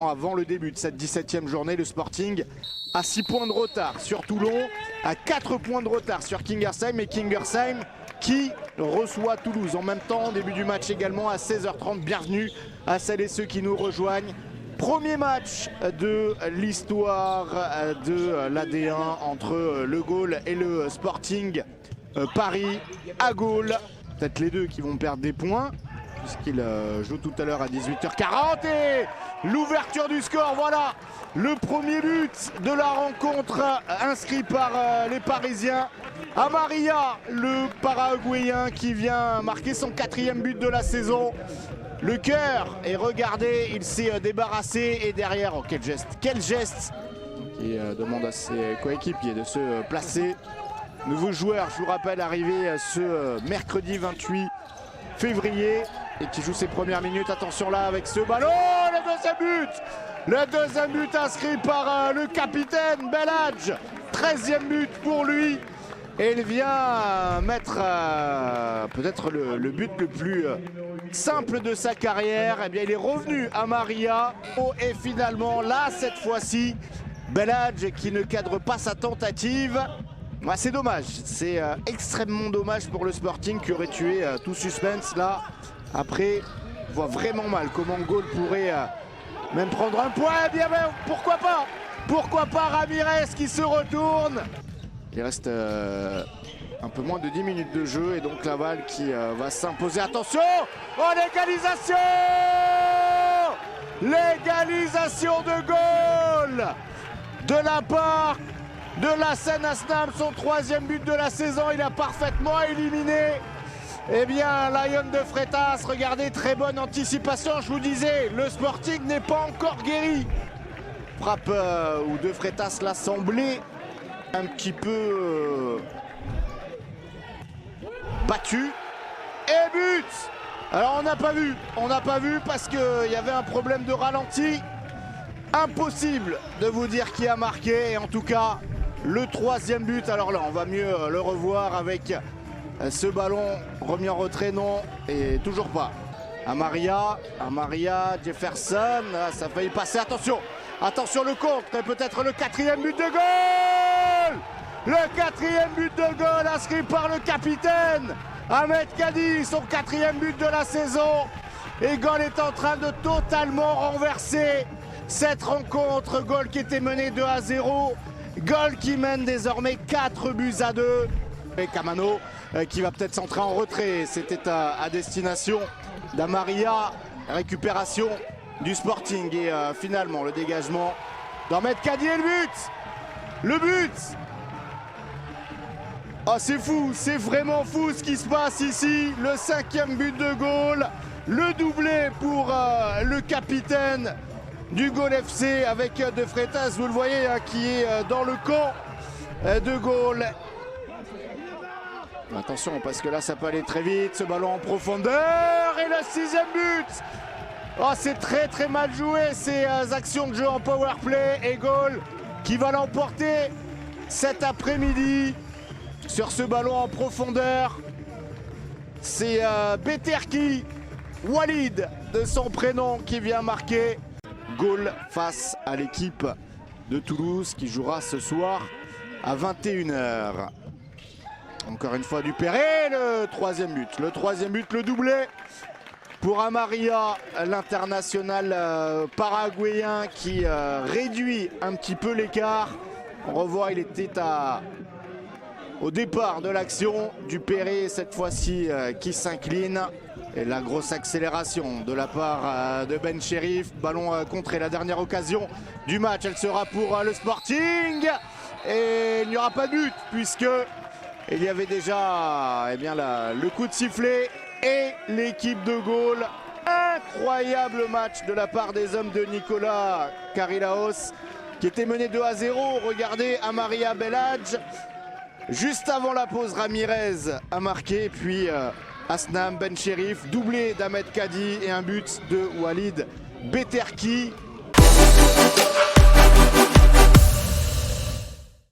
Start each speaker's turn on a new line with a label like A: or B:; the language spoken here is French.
A: Avant le début de cette 17e journée, le Sporting a 6 points de retard sur Toulon, à 4 points de retard sur Kingersheim, et Kingersheim qui reçoit Toulouse en même temps. Début du match également à 16h30. Bienvenue à celles et ceux qui nous rejoignent. Premier match de l'histoire de l'AD1 entre le Gaulle et le Sporting Paris à Gaulle. Peut-être les deux qui vont perdre des points, puisqu'ils jouent tout à l'heure à 18h40. Et l'ouverture du score, voilà le premier but de la rencontre inscrit par les Parisiens. Amaria, le Paraguayen qui vient marquer son 4e but de la saison. Le cœur, et regardez, il s'est débarrassé, et derrière, oh, quel geste qui demande à ses coéquipiers de se placer. Nouveau joueur, je vous rappelle, arrivé ce mercredi 28 février et qui joue ses premières minutes. Attention là avec ce ballon, le deuxième but inscrit par le capitaine Belhadj, 13e but pour lui. Et il vient mettre peut-être le but le plus simple de sa carrière. Eh bien, il est revenu à Maria. Et finalement, là, cette fois-ci, Belhadj qui ne cadre pas sa tentative. Bah, c'est dommage, c'est extrêmement dommage pour le Sporting qui aurait tué tout suspense là. Après, on voit vraiment mal comment Gaulle pourrait même prendre un point. Eh bien, pourquoi pas? Pourquoi pas Ramirez qui se retourne? Il reste un peu moins de 10 minutes de jeu et donc Laval qui va s'imposer. Attention! Oh, l'égalisation! L'égalisation de Gaulle de la part de Lassane Asnam, son 3e but de la saison. Il a parfaitement éliminé Lyon de Freitas. Regardez, très bonne anticipation. Je vous disais, le Sporting n'est pas encore guéri. Frappe où de Freitas l'a semblé un petit peu battu. Et but! Alors on n'a pas vu parce qu'il y avait un problème de ralenti. Impossible de vous dire qui a marqué. Et en tout cas, le 3e but. Alors là, on va mieux le revoir avec ce ballon remis en retrait, non, et toujours pas. Amaria, Jefferson, ça a failli passer. Attention le contre, et peut-être le 4e but de Gaulle. Le 4e but de Gaulle inscrit par le capitaine Ahmed Kadi, son 4e but de la saison. Et Gaulle est en train de totalement renverser cette rencontre. Gaulle qui était mené 2-0. Gaulle qui mène désormais 4 buts à 2. Et Camano qui va peut-être s'entrer en retrait. C'était à destination d'Amaria. Récupération du Sporting. Et finalement le dégagement d'Ahmed Kadi et le but. Oh, c'est fou, c'est vraiment fou ce qui se passe ici. Le 5e but de Gaulle. Le doublé pour le capitaine du Gaulle FC avec de Freitas, vous le voyez, hein, qui est dans le camp de Gaulle. Attention parce que là ça peut aller très vite, ce ballon en profondeur et le 6e but. Oh, c'est très mal joué ces actions de jeu en power play, et Gaulle qui va l'emporter cet après-midi sur ce ballon en profondeur. C'est Beterki, Walid de son prénom, qui vient marquer. Gaulle face à l'équipe de Toulouse qui jouera ce soir à 21h. Encore une fois Dupéré, le 3e but. Le doublé pour Amaria, l'international paraguayen qui réduit un petit peu l'écart. On revoit, il était au départ de l'action. Dupéré cette fois-ci qui s'incline. Et la grosse accélération de la part de Ben Cherif. Ballon contré, la dernière occasion du match. Elle sera pour le Sporting. Et il n'y aura pas de but puisque il y avait déjà le coup de sifflet et l'équipe de Gaulle. Incroyable match de la part des hommes de Nicolas Carilaos qui était mené 2-0. Regardez Amaria Belhadj. Juste avant la pause, Ramirez a marqué, puis Asnam, Ben Cherif, doublé d'Ahmed Kadi et un but de Walid Beterki.